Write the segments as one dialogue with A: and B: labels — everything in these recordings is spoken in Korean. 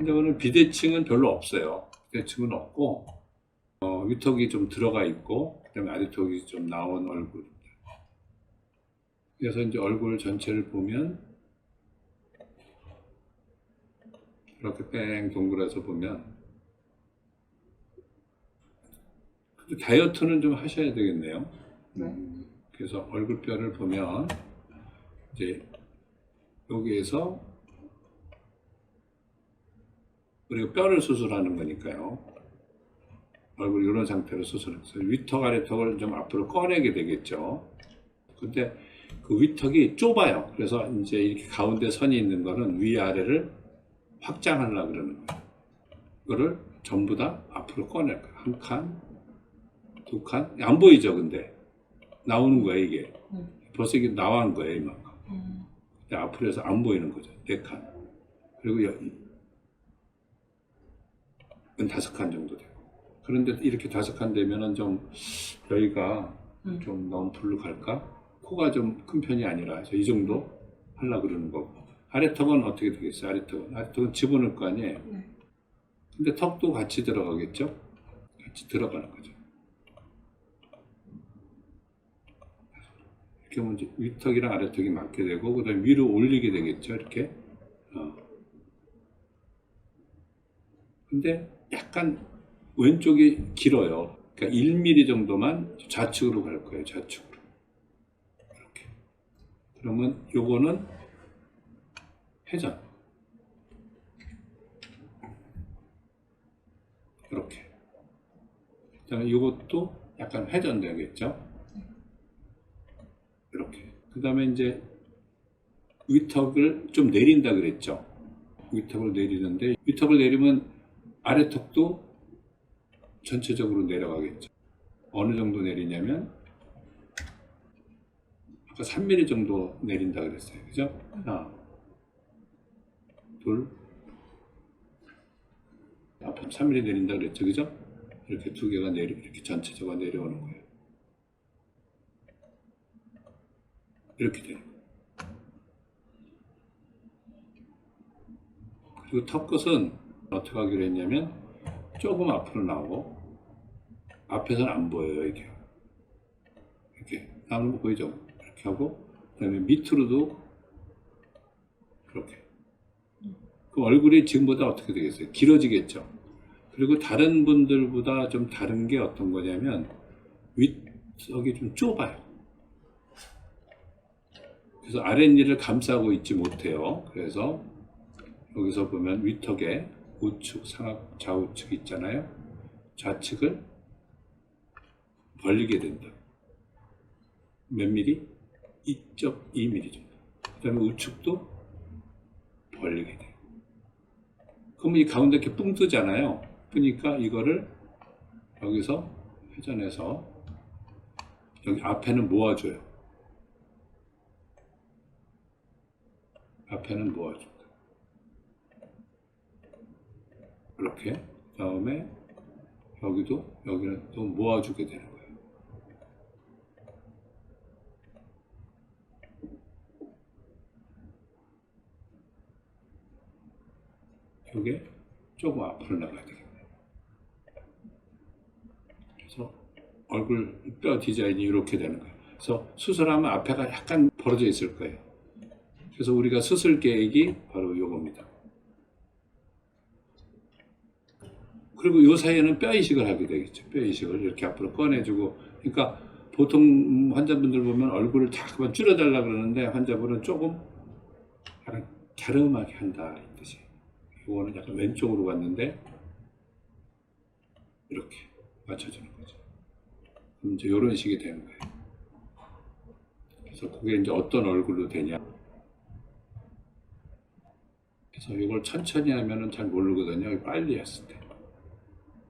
A: 경우는 비대칭은 별로 없어요. 비대칭은 없고 위턱이 좀 들어가 있고 그다음에 아래턱이 좀 나온 얼굴입니다. 그래서 이제 얼굴 전체를 보면 이렇게 뺑 동그라서 보면 다이어트는 좀 하셔야 되겠네요. 그래서 얼굴뼈를 보면 이제 여기에서 우리가 뼈를 수술하는 거니까요. 얼굴 이런 상태로 수술해서 위턱 아래턱을 좀 앞으로 꺼내게 되겠죠. 근데 그 위턱이 좁아요. 그래서 이제 이렇게 가운데 선이 있는 거는 위아래를 확장하려고 그러는 거예요. 이거를 전부 다 앞으로 꺼낼 거예요. 한 칸, 두 칸. 안 보이죠, 근데. 나오는 거예요, 이게. 벌써 이게 나온 거예요, 이만큼. 앞으로 해서 안 보이는 거죠. 네 칸. 그리고 여기. 다섯 칸 정도 되고. 그런데 이렇게 다섯 칸 되면은 좀 여기가 좀 너무 불로 갈까? 코가 좀 큰 편이 아니라 이 정도 하려고 그러는 거고. 아래턱은 어떻게 되겠어요? 아래턱은 집어넣을 거 아니에요? 근데 턱도 같이 들어가겠죠? 같이 들어가는 거죠. 이렇게 하면 이제 위턱이랑 아래턱이 맞게 되고, 그 다음에 위로 올리게 되겠죠? 이렇게. 근데 약간 왼쪽이 길어요. 그러니까 1mm 정도만 좌측으로 갈 거예요. 좌측으로. 이렇게. 그러면 요거는 회전. 이렇게. 그 다음에 요것도 약간 회전되겠죠? 이렇게. 그 다음에 이제 위턱을 좀 내린다 그랬죠? 위턱을 내리는데, 위턱을 내리면 아래턱도 전체적으로 내려가겠죠. 어느 정도 내리냐면 아까 3mm 정도 내린다 그랬어요. 그죠? 하나, 둘, 앞에 3mm 내린다 그랬죠. 그죠? 이렇게 두 개가 이렇게 전체적으로 내려오는 거예요. 이렇게 돼요. 그리고 턱 끝은 어떻게 하기로 했냐면 조금 앞으로 나오고 앞에서는 안 보여요. 이렇게 나오는 거 보이죠? 이렇게 하고 그 다음에 밑으로도 이렇게. 그럼 얼굴이 지금보다 어떻게 되겠어요? 길어지겠죠. 그리고 다른 분들보다 좀 다른 게 어떤 거냐면 윗턱이 좀 좁아요. 그래서 아랫니를 감싸고 있지 못해요. 그래서 여기서 보면 위턱에 우측, 상하, 좌우측 있잖아요. 좌측을 벌리게 된다. 몇 미리? 2.2mm 정도. 그 다음에 우측도 벌리게 돼요. 그러면 이 가운데 이렇게 뿡 뜨잖아요. 뜨니까 이거를 여기서 회전해서 여기 앞에는 모아줘요. 앞에는 모아줍니다. 이렇게. 그 다음에 여기는 또 모아주게 되는 거예요. 이게 조금 앞으로 나가야 되겠네요. 그래서 얼굴 뼈 디자인이 이렇게 되는 거예요. 그래서 수술하면 앞에가 약간 벌어져 있을 거예요. 그래서 우리가 수술 계획이 바로 이겁니다. 그리고 이 사이에는 뼈 이식을 하게 되겠죠. 뼈 이식을 이렇게 앞으로 꺼내주고. 그러니까 보통 환자분들 보면 얼굴을 다 그만 줄여달라 그러는데 환자분은 조금 약간 갸름하게 한다 이 뜻이. 이거는 약간 왼쪽으로 갔는데 이렇게 맞춰주는 거죠. 그럼 이제 이런 식이 되는 거예요. 그래서 그게 이제 어떤 얼굴로 되냐. 그래서 이걸 천천히 하면은 잘 모르거든요. 빨리 했을 때.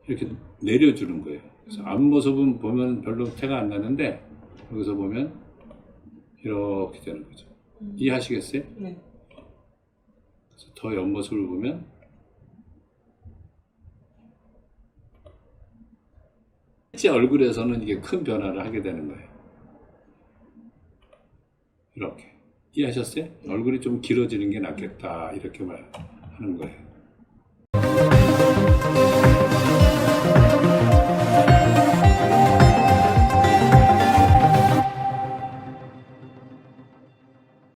A: 이렇게 내려주는 거예요. 그래서 앞모습은 보면 별로 태가 안 나는데 여기서 보면 이렇게 되는 거죠. 이해하시겠어요? 네. 그래서 더 옆모습을 보면 실제 얼굴에서는 이게 큰 변화를 하게 되는 거예요. 이렇게. 이해하셨어요? 얼굴이 좀 길어지는 게 낫겠다 이렇게 말하는 거예요.